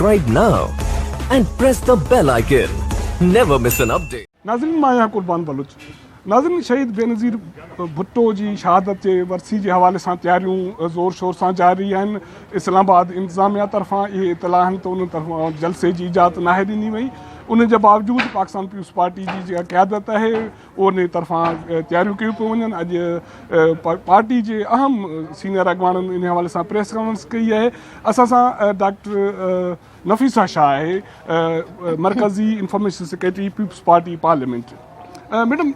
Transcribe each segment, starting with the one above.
subscribe now and press the bell icon. Never miss an update. नाज़रीन मां यहाँ कुर्बान बलूच नाज़रीन शहीद बेनज़ीर भुट्टो जी शहादत जे वरसी के हवाले से तैयारियों ज़ोर शोर से जारी हैं। इस्लामाबाद इंतजामिया तरफा ये इतला हैं तो उन तरफा जलसे की इजाज़त ना दी वही। उन जे बावजूद पाकिस्तान पीपल्स पार्टी की जो क़यादत है उन तरफा तैयारियों कयूं पियूं वञनि। अॼु पार्टी के अहम सीनियर अगवाननि इन हवाले से प्रेस कॉन्फ्रेंस कई है। असां सां डॉक्टर नफ़ीसा शाह है मरकज़ी information secretary Peoples Party parliament. Madam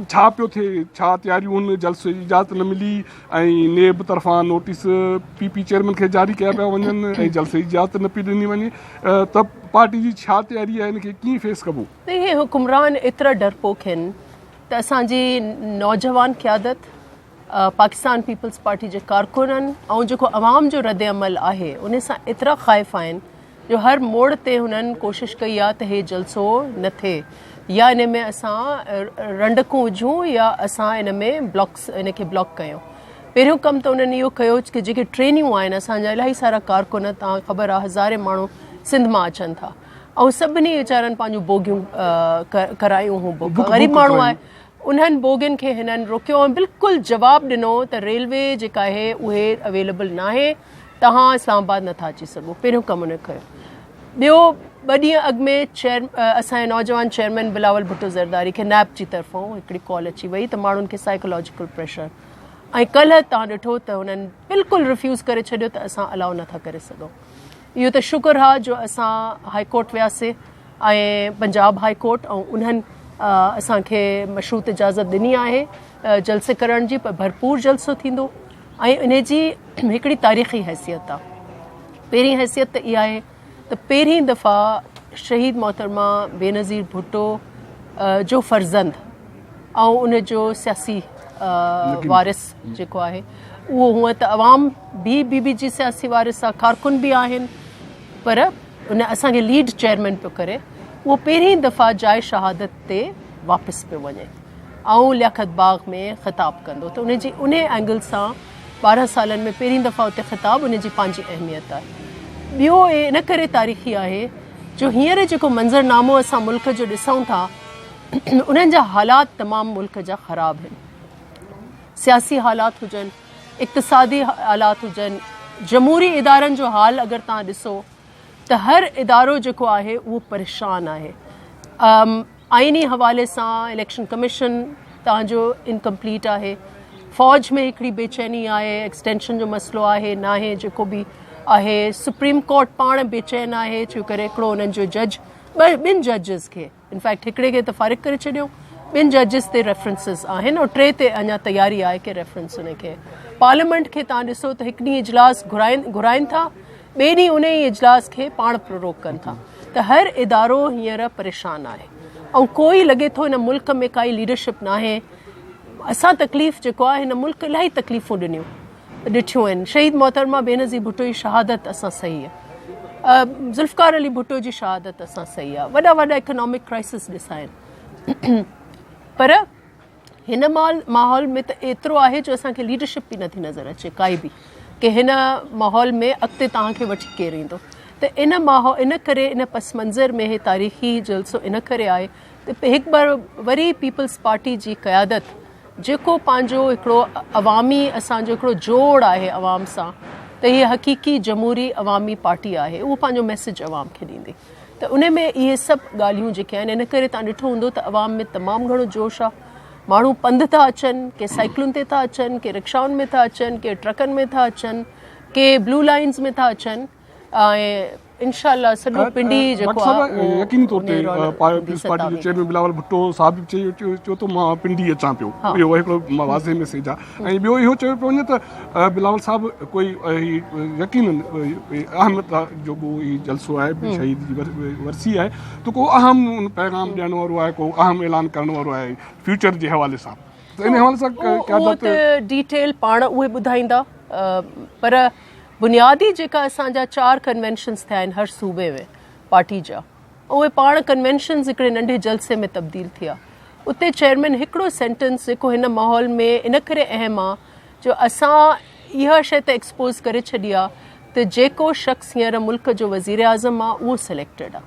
छा पियो थिए, छा तैयारियूं जलसे जी इजाज़त न मिली ऐं नेब तरफा नोटिस पी चेयरमैन के जारी किया पिया वञनि ऐं जलसे जी इजाज़त न पई ॾिनी वञे त पार्टी जी छा तैयारी आहे, इनखे कीअं फेस कबो? इहे हुक्मरान एतिरा डरपोक आहिनि त असांजी नौजवान क़यादत पाकिस्तान पीपल्स पार्टी जे कारकुननि ऐं जेको अवाम जो रद्द अमल आहे उन सां एतिरा ख़ाइफ़ आहिनि जो हर मोड़ ते हुननि कोशिशि कई आहे त हे जलसो न थिए या इन में असां रंडकूं विझूं या असां इन में इनखे ब्लॉक कयूं। पहिरियों कमु त उन्हनि इहो कयो कि जेके ट्रेनियूं आहिनि असांजा इलाही सारा कारकुन, तव्हां ख़बर आहे हज़ारे माण्हू सिंध मां अचनि था ऐं सभिनी वीचारनि पंहिंजूं बोगियूं करायूं हूं। ग़रीब माण्हू आहे उन्हनि बोगियुनि खे हिननि रोकियो ऐं बिल्कुलु जवाबु ॾिनो त रेलवे जेका आहे उहे अवेलेबल न आहे, तव्हां इस्लामाबाद नथा अची सघो। पहिरियों कमु उन कयो। ॿियो 2 ॾींहं अॻु में असांजे नौजवान चेयरमैन बिलावल भुट्टो ज़रदारी खे नैब जी तरफ़ां हिकिड़ी कॉल अची वई त माण्हुनि खे साइकोलॉजिकल प्रेशर ऐं कल्ह तव्हां ॾिठो त हुननि बिल्कुलु रिफ्यूज़ करे छॾियो त असां अलाउ नथा करे सघूं। इहो त शुक्र आहे जो असां हाई कोर्ट वियासीं ऐं पंजाब हाई कोर्ट ऐं उन्हनि असांखे मशरूत इजाज़त ॾिनी आहे जलसे करण जी, पर भरपूर जलसो थींदो ऐं इन जी हिकिड़ी तारीख़ी हैसियत आहे। पहिरीं हैसियत त इहा आहे त पहिरीं दफ़ा शहीद मोहतरमा बेनज़ीर भुट्टो जो फर्ज़ंद ऐं उन जो सियासी वारिस जेको आहे उहो हूअं त अवाम बी जी सियासी वारिस आहे, कारकुन बि आहिनि, पर उन असांखे लीड चेयरमैन पियो करे उहो पहिरीं दफ़ा जाइ शहादत ते वापसि पियो वञे ऐं लियाकत बाग में ख़िताब कंदो त उन एंगल सां 12 सालनि में पहिरीं दफ़ा उते ख़िताब उन जी पंहिंजी अहमियत आहे। ॿियो इन करे तारीख़ी आहे जो हींअर जेको मंज़रनामो असां मुल्क जो ॾिसूं था उन्हनि जा हालात तमामु मुल्क जा ख़राब आहिनि। सियासी हालात हुजनि, इक़्तिसादी हालात हुजनि, जमहूरी इदारनि जो हाल अगरि तव्हां ॾिसो त हर इदारो जेको आहे उहो परेशान आहे। आइनी हवाले सां इलेक्शन कमीशन तव्हांजो इनकम्प्लीट आहे, फ़ौज में हिकिड़ी बेचैनी आहे, एक्सटेंशन जो मसइलो आहे न आहे जेको बि आहे, सुप्रीम कोर्ट पाण बेचैन आहे छो करे हिकिड़ो उन्हनि जो जज ॿिनि जजिस खे इनफैक्ट हिकिड़े खे त फ़ारिग करे छॾियो, 2 जजिस ते रेफरेंसिस आहिनि और 3 ते अञा तयारी आहे कि रेफरेंस उनखे। पार्लियामेंट खे तव्हां ॾिसो त हिकु ॾींहुं इजलास घुराइनि था, ॿिए ॾींहुं उन ई इजलास खे पाण प्रोरोक कनि था। त हर इदारो हींअर परेशान आहे ऐं कोई लॻे थो हिन मुल्क में काई लीडरशिप न आहे। असां तकलीफ़ जेको आहे हिन मुल्क इलाही तकलीफ़ूं ॾिठियूं आहिनि। शहीद मोहतरमा बेनज़ीर भुट्टो जी शहादत असां सही आहे, ज़ुल्फ़कार अली भुट्टो जी शहादत असां सही आहे, वॾा इकोनॉमिक क्राइसिस ॾिसा आहिनि, पर हिन माहौल में त एतिरो आहे जो असांखे लीडरशिप बि नथी नज़र अचे काई बि कि हिन माहौल में अॻिते तव्हांखे वठी केरु ईंदो। त इन करे इन पस मंज़र में हे तारीख़ी जलसो इन करे आहे त हिकु बार वरी पीपल्स पार्टी जी क़यादत जेको पंहिंजो हिकिड़ो अवामी असांजो हिकिड़ो जोड़ आहे अवाम सां, त हीअ हक़ीक़ी जमहूरी अवामी पार्टी आहे, उहो पंहिंजो मैसेज अवाम खे ॾींदी। त उन में इहे सभु ॻाल्हियूं जेके आहिनि इन करे तव्हां ॾिठो हूंदो त अवाम में तमामु घणो जोश आहे। माण्हू पंधु था अचनि, के साइकिलुनि ते था अचनि, के रिक्शाउनि में था अचनि, के ट्रकनि में था अचनि, के ब्लू लाइन्स में था अचनि ऐं इंशाअल्लाह सॼो पिंडी जेको आहे यकीनी तौर ते पीपल्स पार्टी जो चेयरमैन बिलावल भुट्टो साहिब चयो त मां पिंडी अचां पियो, इहो हिकिड़ो वाज़े मैसेज आहे। ऐं ॿियो इहो चयो पियो वञे त बिलावल साहिब कोई यकीनन अहमियत जो ही जलसो आहे शहीद जी वरसी आहे तो को अहम पैगाम ॾियण वारो आहे, को अहम ऐलान करण वारो आहे फ्यूचर जे हवाले सां। त इन हवाले सां क़यादत डिटेल पाण उहे ॿुधाईंदा, पर बुनियादी जेका असांजा 4 कन्वेंशन्स थिया आहिनि हर सूबे में पार्टी जा, उहे पाण कन्वेंशन्स हिकिड़े नंढे जलसे में तब्दील थिया। उते चेयरमैन हिकिड़ो सेंटेंस जेको हिन माहौल में इन करे अहम आहे जो असां इहा शइ त एक्सपोज़ करे छॾी आहे त जेको शख़्स हींअर मुल्क जो वज़ीर आज़म आहे उहो सिलेक्टेड आहे,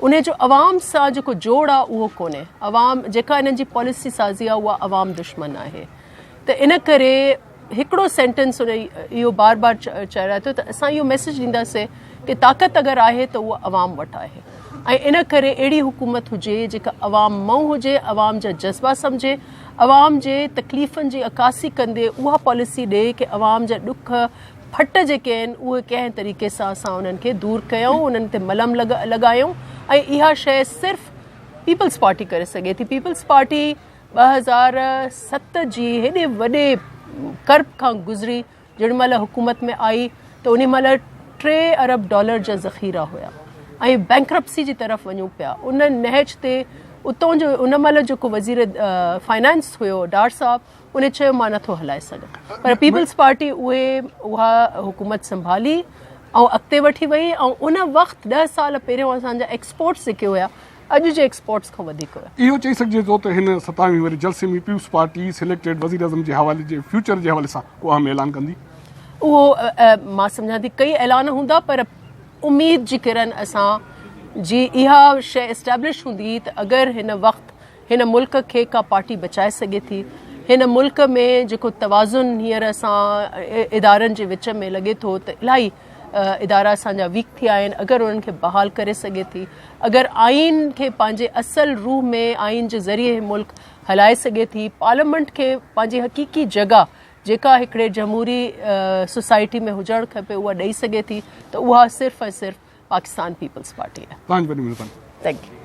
उन जो अवाम सां जेको जोड़ आहे उहो कोन्हे। अवाम जेका इन्हनि जी पॉलिसी साज़ी आहे उहा अवाम दुश्मन आहे। त इन करे हिकिड़ो सेंटेंस उन इहो बार बार चराए थो त असां इहो मैसेज ॾींदासीं कि ताक़त अगरि आहे त उहा अवाम वटि आहे, ऐं इन करे अहिड़ी हुकूमत हुजे जेका अवाम मां हुजे, अवाम जा जज़्बा सम्झे, अवाम जे तकलीफ़ुनि जी अकासी कंदे उहा पॉलिसी ॾे कि अवाम जा ॾुख फट जेके आहिनि उहे कंहिं तरीक़े सां असां उन्हनि खे दूरि कयूं, उन्हनि ते मलम लॻायूं। ऐं इहा शइ सिर्फ़ु पीपल्स पार्टी करे सघे थी। पीपल्स पार्टी 2007 जी हेॾे वॾे कर्ब खां गुज़री जेॾी महिल हुकूमत में आई त उन महिल $3 अरब जा ज़ख़ीरा हुया ऐं बैंक्रप्सी जी तरफ़ वञूं पिया। उन नहज ते उतां जो उन महिल जेको वज़ीर फाइनेंस हुयो डार साहब, उन चयो मां नथो हलाए सघां, पर पीपल्स पार्टी उहा हुकूमत संभाली ऐं अॻिते वठी वई। ऐं उन वक़्तु 10 साल पहिरियों असांजा एक्सपोर्ट्स जेके हुया अॼु जे एक्सपोर्ट्स खां वधीक हुया। इहो चई सघिजे थो त हिन 27वीं वरी जलसे में पीपल्स पार्टी सिलेक्टेड वज़ीर आज़म जे हवाले जे फ्यूचर जे हवाले सां को अहम ऐलान कंदी। उहो मां सम्झां थी कई ऐलान हूंदा, पर उमेद जी किरण असां जी इहा शइ इस्टेब्लिश हूंदी त अगरि हिन वक़्तु हिन मुल्क खे का पार्टी बचाए सघे थी, हिन मुल्क में जेको तवाज़ुन हींअर असां इदारनि जे विच में लॻे थो त इलाही इदारा असांजा वीक थिया आहिनि, अगरि उन्हनि खे बहाल करे सघे थी, अगरि आइन खे पंहिंजे असल रूह में आइन जे ज़रिए मुल्क हलाए सघे थी, पार्लियामेंट खे पंहिंजी हक़ीक़ी जॻह जेका हिकिड़े जमहूरी सोसाइटी में हुजणु खपे उहा ॾेई सघे थी, त उहा सिर्फ़ु ऐं सिर्फ़ु पाकिस्तान पीपल्स पार्टी आहे। तव्हांजी वॾी महिरबानी। Thank U.